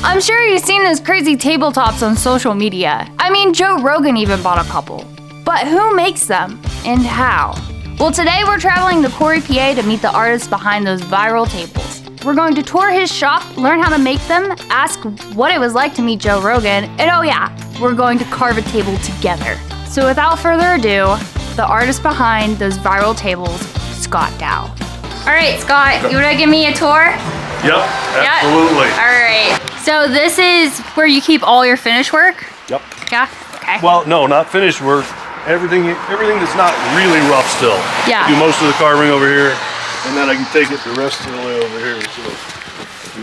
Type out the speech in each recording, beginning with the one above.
I'm sure you've seen those crazy tabletops on social media. I mean, Joe Rogan even bought a couple. But who makes them and how? Well, today we're traveling to Corey, PA to meet the artist behind those viral tables. We're going to tour his shop, learn how to make them, ask what it was like to meet Joe Rogan, and oh yeah, we're going to carve a table together. So without further ado, the artist behind those viral tables, Scott Dow. All right, Scott, you wanna give me a tour? Yep, absolutely. Yep. All right, so this is where you keep all your finish work? Yep. Yeah, okay. Well, no, not finished work. Everything that's not really rough still. Yeah. Do most of the carving over here, and then I can take it the rest of the way over here.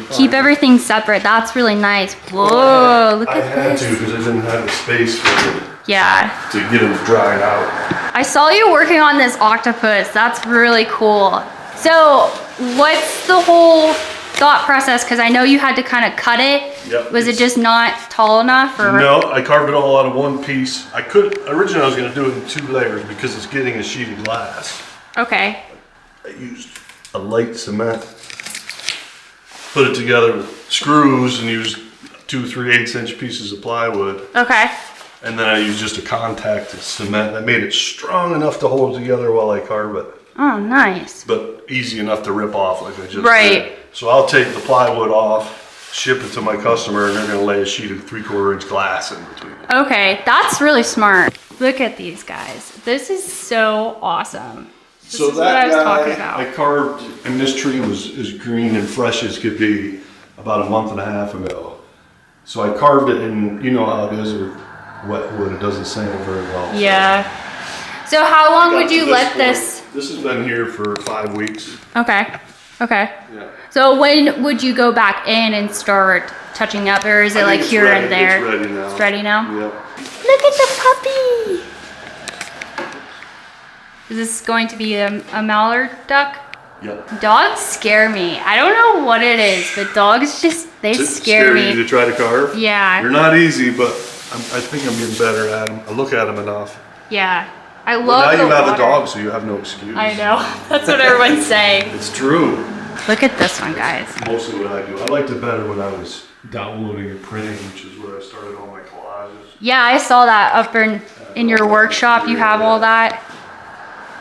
So keep everything separate. That's really nice. Whoa, look at this. I had to because I didn't have the space for it. Yeah. To get them dried out. I saw you working on this octopus. That's really cool. So, what's the whole thought process? Because I know you had to kind of cut it. Yep. Was it just not tall enough? Or? No, I carved it all out of one piece. Originally I was going to do it in 2 layers because it's getting a sheet of glass. Okay. I used a light cement, put it together with screws and used 2 3/8" pieces of plywood. Okay. And then I used just a contacted cement that made it strong enough to hold together while I carve it. Oh, nice. But easy enough to rip off like I just right. did. So I'll take the plywood off, ship it to my customer, and they're going to lay a sheet of 3/4 inch glass in between. Okay, that's really smart. Look at these guys. This is so awesome. This so is that what I was guy talking about. I carved, and this tree was as green and fresh as could be about a month and a half ago. So I carved it, and you know how it is with wet wood, it doesn't sample very well. Yeah. So how long would you let this? This has been here for 5 weeks. Okay. Okay. Yeah. So when would you go back in and start touching up, or is it like here and there? It's ready now. It's ready now? Yep. Look at the puppy! Is this going to be a mallard duck? Yep. Dogs scare me. I don't know what it is, but dogs just, they scare me. You to try to carve? Yeah. They're not easy, but I think I'm getting better at them. I look at them enough. Yeah. I love Well, now you have water. a dog, so you have no excuse. I know. That's what everyone's saying. It's true. Look at this one, guys. Mostly what I do. I liked it better when I was downloading and printing, which is where I started all my collages. Yeah, I saw that up in your workshop. You have all that.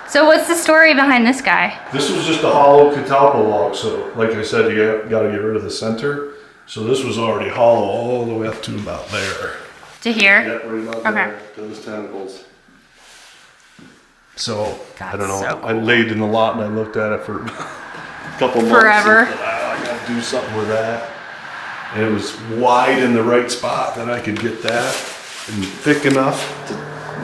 So what's the story behind this guy? This was just a hollow catalpa log, so like I said, you got to get rid of the center. So this was already hollow all the way up to about there. To here? Yeah, right about there. Those tentacles. So, That's I don't know. so cool. I laid in the lot and I looked at it for a couple months. Forever. And I got to do something with that. And it was wide in the right spot that I could get that, and thick enough to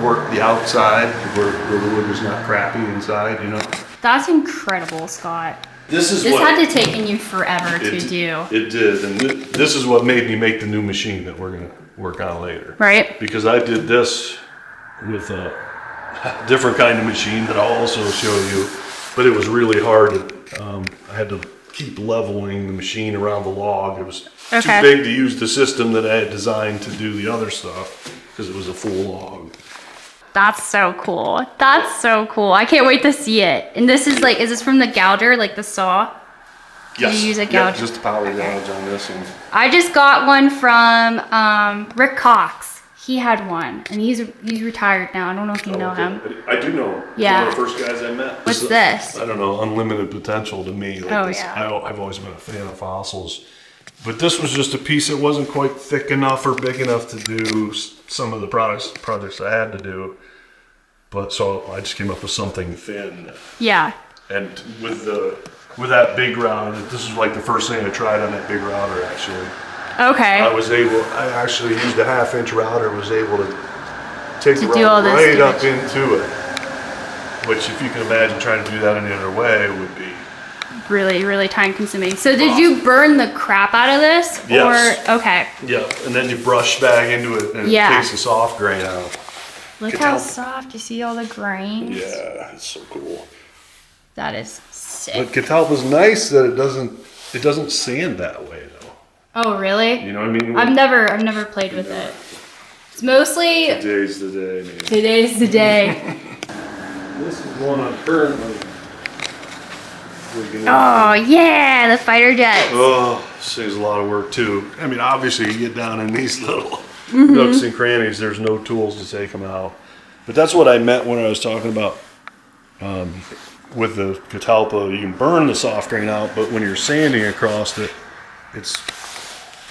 work the outside where the wood was not crappy inside, you know. That's incredible, Scott. This had to take you forever to do. It did, and this is what made me make the new machine that we're going to work on later. Right. Because I did this with a different kind of machine that I'll also show you, but it was really hard. I had to keep leveling the machine around the log. It was too big to use the system that I had designed to do the other stuff because it was a full log. That's so cool. That's so cool. I can't wait to see it. And this is like, is this from the gouger, like the saw? Yes. You use a gouge? Yep, just a power gouge on this one. I just got one from Rick Cox. He had one, and he's retired now. I don't know if you know him. I do know him. Yeah. He's one of the first guys I met. What's this? I don't know, unlimited potential to me. Like Oh, this, yeah. I've always been a fan of fossils. But this was just a piece that wasn't quite thick enough or big enough to do some of the projects I had to do. But so I just came up with something thin. Yeah. And with that big router, this is like the first thing I tried on that big router actually. Okay. I actually used a 1/2 inch router, was able to take the do all router this right up into it. Which if you can imagine trying to do that any other way would be really, really time consuming. So did you burn the crap out of this? Yes. Or, okay. Yeah, and then you brush back into it and it takes the soft grain out. Look how soft. You see all the grains? Yeah, it's so cool. That is sick. But catalpa's nice that it doesn't sand that way though. Oh, really? You know what I mean? I've never played with it. It's mostly Today's the day, man. Today's the day. This is one I'm currently Oh yeah, the fighter jets. Oh, this thing's a lot of work too. I mean, obviously you get down in these little nooks and crannies, there's no tools to take them out. But that's what I meant when I was talking about with the catalpa. You can burn the soft grain out, but when you're sanding across it, it's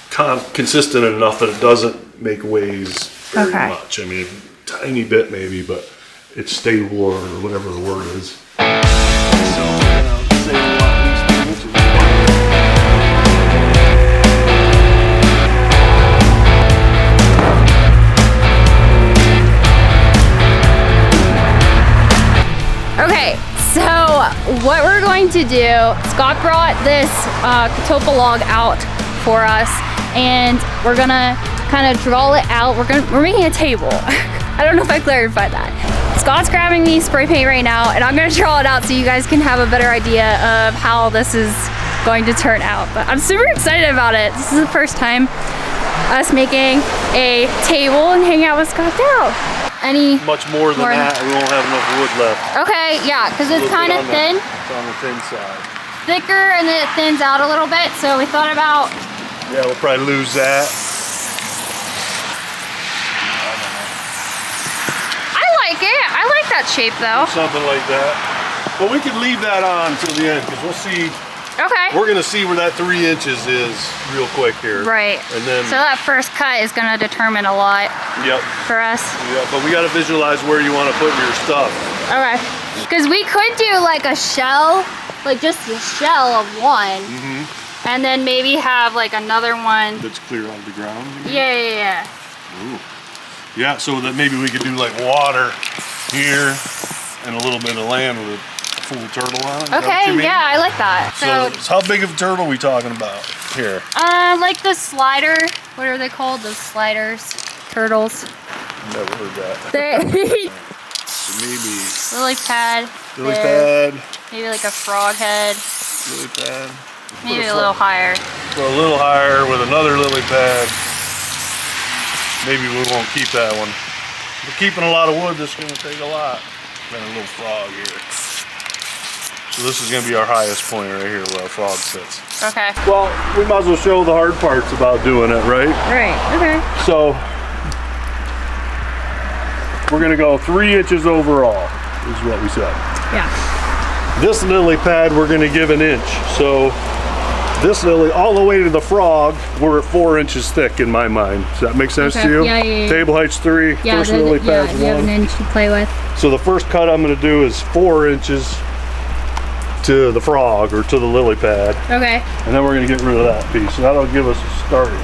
consistent enough that it doesn't make waves very much. I mean, a tiny bit maybe, but it's stable or whatever the word is. So, save a lot of these things. Okay, so what we're going to do, Scott brought this catalpa log out for us, and we're gonna kind of draw it out. We're making a table. I don't know if I clarified that. Scott's grabbing me spray paint right now, and I'm gonna draw it out so you guys can have a better idea of how this is going to turn out. But I'm super excited about it. This is the first time us making a table and hanging out with Scott now. Much more than that, we won't have enough wood left. Okay, yeah, because it's kind of thin. It's on the thin side. Thicker, and then it thins out a little bit, so we thought about... Yeah, we'll probably lose that. I like it. I like that shape, though. Something like that. But we could leave that on till the end, because we'll see. Okay. We're gonna see where that 3 inches is real quick here. Right. And then. So that first cut is gonna determine a lot. Yep. For us. Yeah, but we gotta visualize where you want to put your stuff. Okay. Because we could do like a shell, like just the shell of one, and then maybe have like another one that's clear on the ground. Yeah. Ooh. Yeah. So that maybe we could do like water here and a little bit of land with a full turtle on it. Okay, yeah, I like that. So how big of a turtle are we talking about here? Like the slider. What are they called? Those sliders, turtles. Never heard that. So maybe lily pad. Lily pad. Maybe like a frog head. Lily pad. Maybe a little higher. So a little higher with another lily pad. Maybe we won't keep that one. We're keeping a lot of wood. This is going to take a lot. Then a little frog here. So this is going to be our highest point right here where our frog sits. Okay. Well, we might as well show the hard parts about doing it, right? Right, okay. So, we're going to go 3 inches overall, is what we said. Yeah. This lily pad, we're going to give 1 inch. So, this lily, all the way to the frog, we're at 4 inches thick in my mind. Does that make sense to you? Yeah. Table height's 3, yeah, first lily pad's 1. You have 1 inch to play with. So the first cut I'm going to do is 4 inches to the frog or to the lily pad. Okay. And then we're going to get rid of that piece. So that'll give us a starting.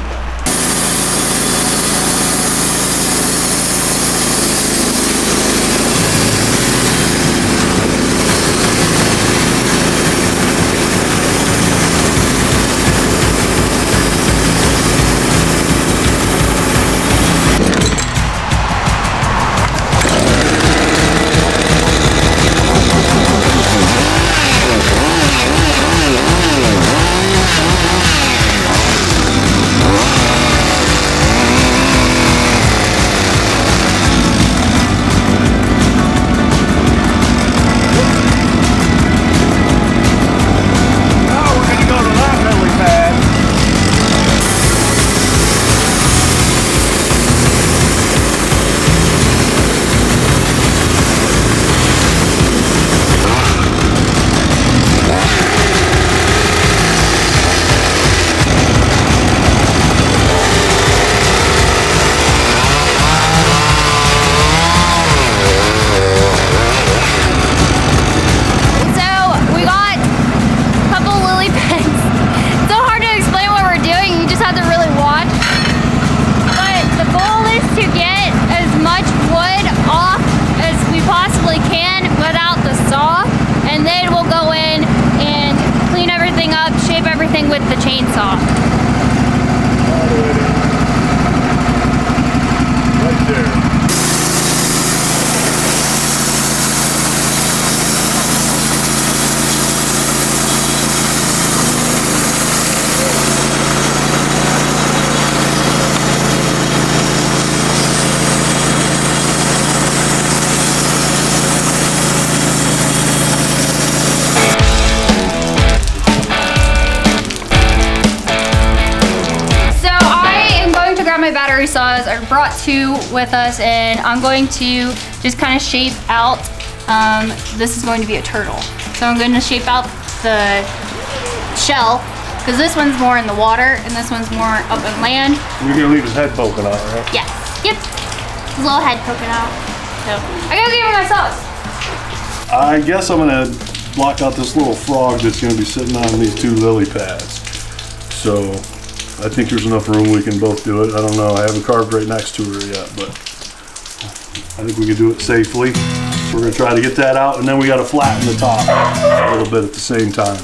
my battery saws. I brought 2 with us, and I'm going to just kind of shape out, this is going to be a turtle. So I'm going to shape out the shell, because this one's more in the water, and this one's more up in land. You're gonna leave his head poking out, right? Yeah, yep. His little head poking out. So, I gotta give him my sauce. I guess I'm gonna block out this little frog that's gonna be sitting on these 2 lily pads. So I think there's enough room we can both do it. I don't know, I haven't carved right next to her yet, but I think we can do it safely. We're gonna try to get that out, and then we gotta flatten the top a little bit at the same time.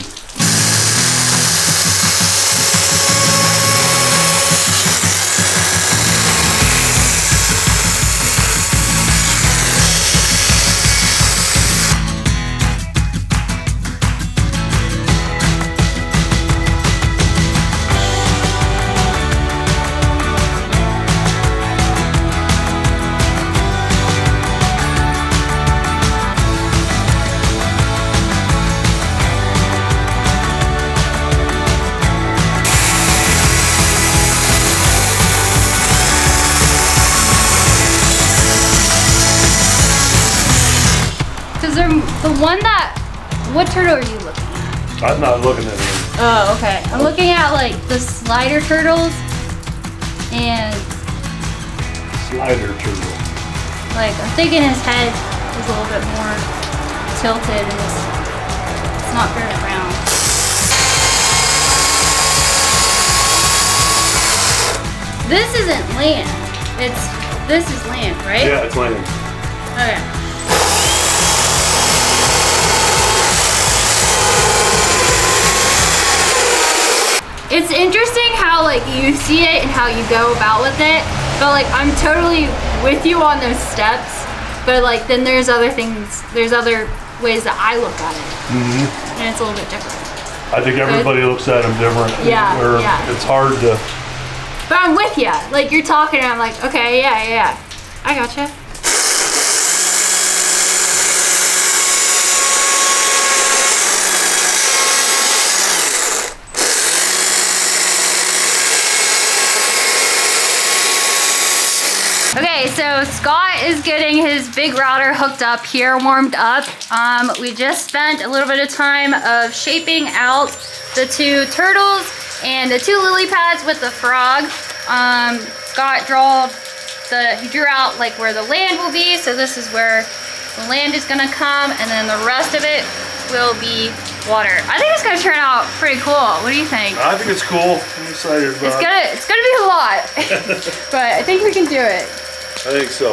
The one that, what turtle are you looking at? I'm not looking at him. Oh, okay. I'm looking at like the slider turtles and Slider turtle. like I'm thinking his head is a little bit more tilted and it's not very round. This isn't land. This is land, right? Yeah, it's land. Okay. It's interesting how like you see it and how you go about with it, but like I'm totally with you on those steps, but like then there's other things, there's other ways that I look at it, and it's a little bit different. I think everybody looks at them different. Yeah, Or yeah. It's hard to. But I'm with you. Like you're talking and I'm like, okay, yeah. I gotcha. Okay, so Scott is getting his big router hooked up here, warmed up. We just spent a little bit of time of shaping out the 2 turtles and the 2 lily pads with the frog. Scott he drew out like where the land will be. So this is where the land is gonna come, and then the rest of it will be water. I think it's gonna turn out pretty cool. What do you think? I think it's cool. I'm excited about it. It's gonna be a lot, but I think we can do it. I think so.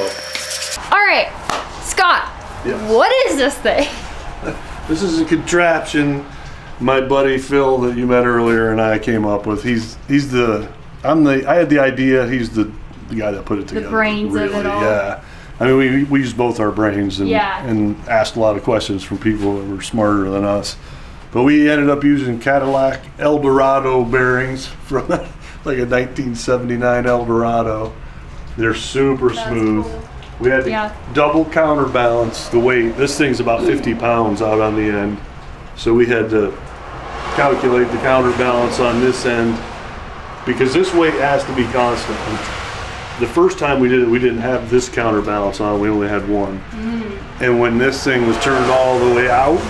All right, Scott, Yes. what is this thing? This is a contraption my buddy Phil that you met earlier and I came up with. I had the idea. He's the guy that put it together. The brains of it all. Yeah. I mean, we used both our brains and asked a lot of questions from people that were smarter than us. But we ended up using Cadillac Eldorado bearings from like a 1979 Eldorado. They're super smooth. Cool. We had to double counterbalance the weight. This thing's about 50 pounds out on the end. So we had to calculate the counterbalance on this end because this weight has to be constant. The first time we did it, we didn't have this counterbalance on. We only had one. And when this thing was turned all the way out,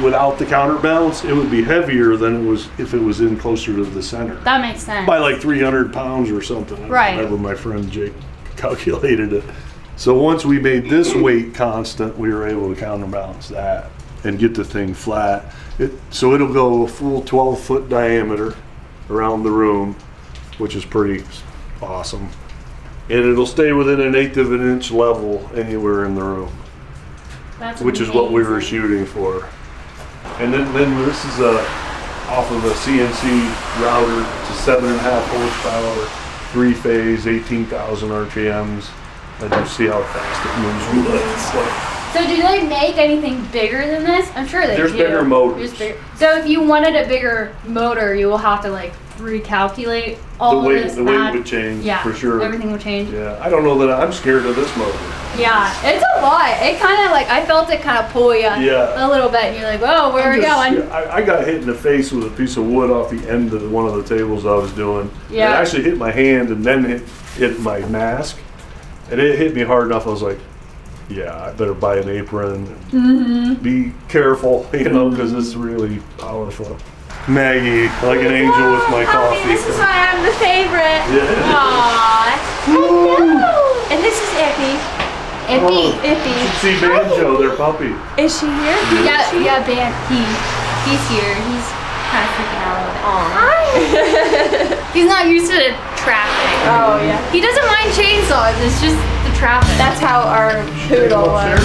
without the counterbalance, it would be heavier than it was if it was in closer to the center. That makes sense. By like 300 pounds or something. Right. I remember my friend Jake calculated it. So once we made this weight constant, we were able to counterbalance that and get the thing flat. So it'll go a full 12-foot diameter around the room, which is pretty awesome. And it'll stay within 1/8 of an inch level anywhere in the room, which is what we were shooting for. And then this is off of a CNC router. It's a 7.5 horsepower, 3-phase, 18,000 RPMs. And you see how fast it moves with it. So do they make anything bigger than this? I'm sure they do. There's bigger motors. So if you wanted a bigger motor, you will have to like recalculate all The weight, of this. the weight would change, for sure. Everything would change. Yeah, I don't know that I'm scared of this motor. Yeah, it's a lot. It kind of like, I felt it kind of pull you a little bit. And you're like, whoa, where are we going? I got hit in the face with a piece of wood off the end of one of the tables I was doing. Yeah. It actually hit my hand and then hit my mask. And it hit me hard enough. I was like, yeah, I better buy an apron. Be careful, you know, because it's really powerful. Maggie, like an angel with my coffee. This is why I'm the favorite. Yeah. Aww. Hello. And this is Ippy. Ippy. You should see Banjo, their puppy. Is she here? Yeah, he's here. He's kind of freaking out a little bit. Hi. He's not used to the traffic. Oh, yeah. He doesn't mind chainsaws, it's just the traffic. That's how our poodle was.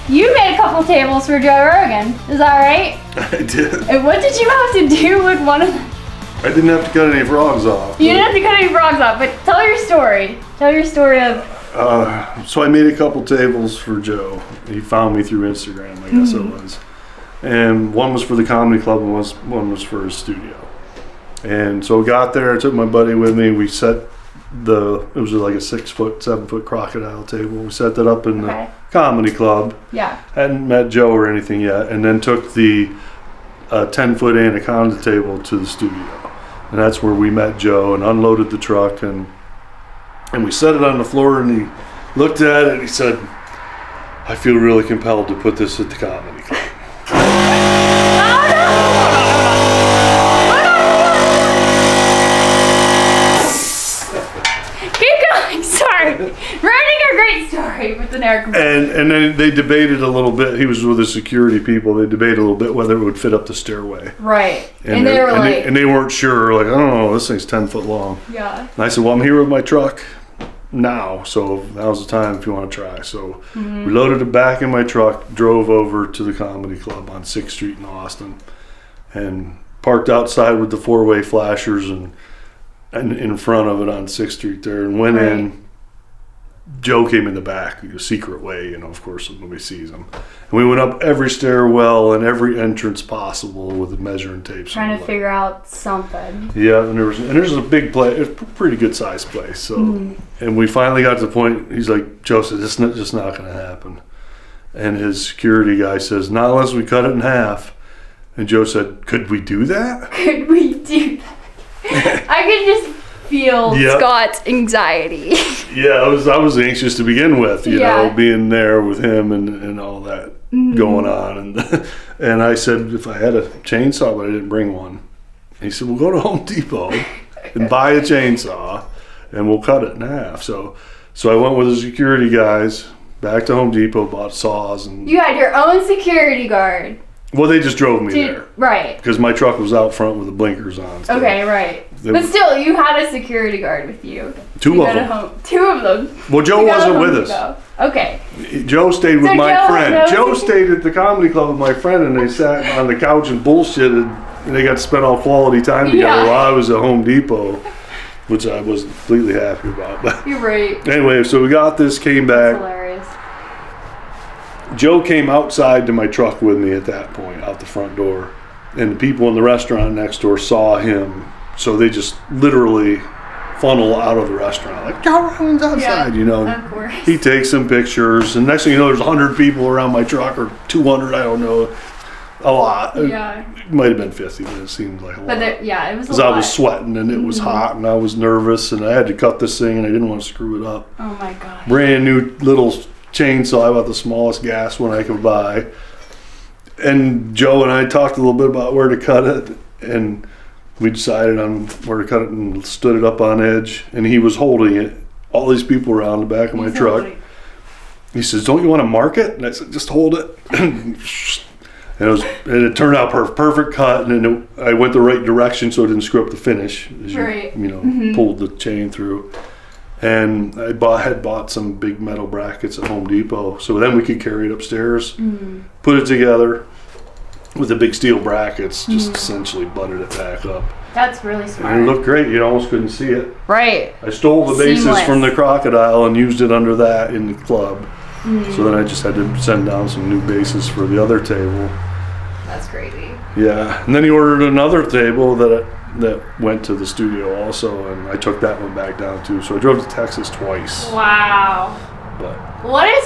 You made a couple tables for Joe Rogan, is that right? I did. And what did you have to do with one of them? I didn't have to cut any frogs off. You didn't have to cut any frogs off, but tell your story. Tell your story of... So I made a couple tables for Joe. He found me through Instagram, I guess it was. And one was for the comedy club and one was for his studio. And so I got there, I took my buddy with me, we set it was like a 7 foot crocodile table. We set that up in the comedy club. Yeah. Hadn't met Joe or anything yet, and then took the 10-foot anaconda table to the studio. And that's where we met Joe and unloaded the truck, and we set it on the floor, and he looked at it and he said, I feel really compelled to put this at the comedy club. Writing a great story with an air compressor. And then they debated a little bit. He was with the security people. They debated a little bit whether it would fit up the stairway. Right. And they were like... And they weren't sure. Like, I don't know, this thing's 10 foot long. Yeah. And I said, well, I'm here with my truck now. So now's the time if you want to try. So we loaded it back in my truck, drove over to the comedy club on 6th Street in Austin, and parked outside with the 4-way flashers and in front of it on 6th Street there, and went in. Joe came in the back, a secret way, of course nobody sees him. And we went up every stairwell and every entrance possible with the measuring tapes. Trying to figure out something. Yeah, and there's a big place, it's a pretty good sized place. So, and we finally got to the point. He's like, Joe said, it's just not going to happen. And his security guy says, not unless we cut it in half. And Joe said, could we do that? Could we do that? I could just feel Scott's anxiety. Yeah, I was anxious to begin with, you know, being there with him and all that going on. And I said, if I had a chainsaw, but I didn't bring one. And he said, we'll go to Home Depot and buy a chainsaw and we'll cut it in half. So I went with the security guys back to Home Depot, bought saws. And you had your own security guard. Well, they just drove me there. Right. Because my truck was out front with the blinkers on. So okay, right. But still, you had a security guard with you. Two of them. Two of them. Well, Joe wasn't with us. Okay. Joe stayed with my friend. Joe stayed at the comedy club with my friend, and they sat on the couch and bullshitted, and they got to spend all quality time together while I was at Home Depot, which I wasn't completely happy about. But you're right. Anyway, so we got this, came back. That's hilarious. Joe came outside to my truck with me at that point, out the front door. And the people in the restaurant next door saw him. So they just literally funnel out of the restaurant. Like, Joe Rogan's outside, you know. Of course. He takes some pictures, and next thing you know, there's 100 people around my truck, or 200, I don't know. A lot. Yeah. It might have been 50, but it seemed like a lot. But it was a lot. Because I was sweating, and it was hot, and I was nervous, and I had to cut this thing, and I didn't want to screw it up. Oh my god. Brand new little chainsaw. I bought the smallest gas one I could buy. And Joe and I talked a little bit about where to cut it, and we decided on where to cut it and stood it up on edge, and he was holding it. All these people around the back of my truck. He says, "Don't you want to mark it?" And I said, "Just hold it." And it turned out perfect cut, and I went the right direction so it didn't screw up the finish as you pulled the chain through. And I had bought some big metal brackets at Home Depot, so then we could carry it upstairs, put it together with the big steel brackets, just essentially butted it back up. That's really smart. And it looked great. You almost couldn't see it. Right. I stole the bases Seamless. from the crocodile and used it under that in the club. So then I just had to send down some new bases for the other table. That's crazy. Yeah, and then he ordered another table that went to the studio also, and I took that one back down too. So I drove to Texas twice. Wow. But What a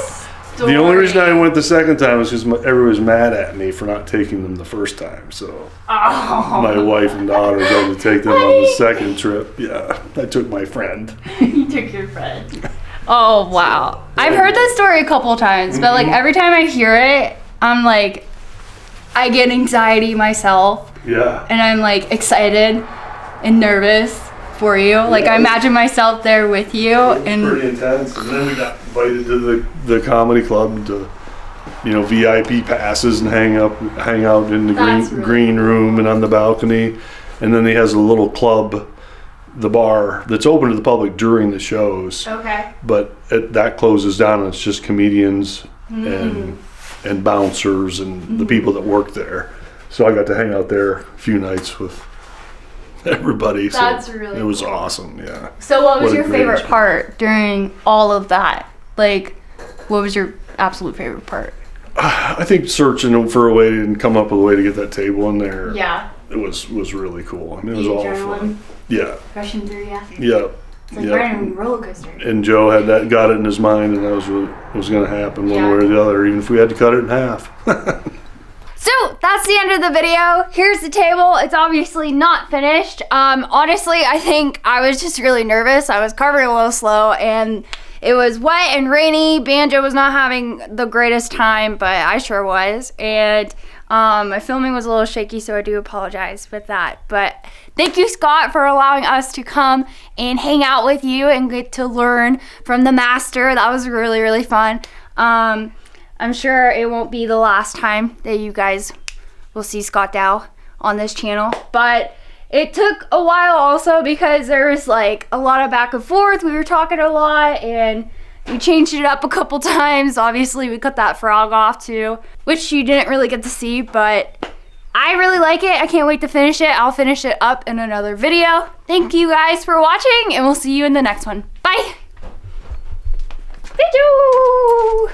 story. the only reason I went the second time was because everyone was mad at me for not taking them the first time. So my wife and daughter had to take them on the second trip. Yeah, I took my friend. You took your friend. Oh, wow. I've heard this story a couple times, but like every time I hear it, I'm like, I get anxiety myself, Yeah. and I'm like excited and nervous for you. Like I imagine myself there with you, and Pretty intense. And then we got invited to the comedy club to, VIP passes and hang out in the That's really green room and on the balcony. And then he has a little club, the bar, that's open to the public during the shows. okay. But that closes down, and it's just comedians and bouncers and the people that work there. So I got to hang out there a few nights with everybody. That's so really it was cool. awesome, yeah. So what was What a your great favorite experience. part during all of that? Like, what was your absolute favorite part? I think searching for a way and come up with a way to get that table in there. Yeah. It was really cool. I mean, it was The all adrenaline fun. Yeah, rushing through you. yeah. It's like Yeah. riding a roller coaster. And Joe got it in his mind, and that was what was going to happen one Yeah. way or the other, even if we had to cut it in half. So that's the end of the video. Here's the table. It's obviously not finished. Honestly, I think I was just really nervous. I was carving a little slow, and it was wet and rainy. Banjo was not having the greatest time, but I sure was. And my filming was a little shaky, so I do apologize with that. But thank you, Scott, for allowing us to come and hang out with you and get to learn from the master. That was really, really fun. I'm sure it won't be the last time that you guys will see Scott Dow on this channel, but it took a while also because there was like a lot of back and forth. We were talking a lot and we changed it up a couple times. Obviously, we cut that frog off too, which you didn't really get to see, but I really like it. I can't wait to finish it. I'll finish it up in another video. Thank you guys for watching, and we'll see you in the next one. Bye. Video.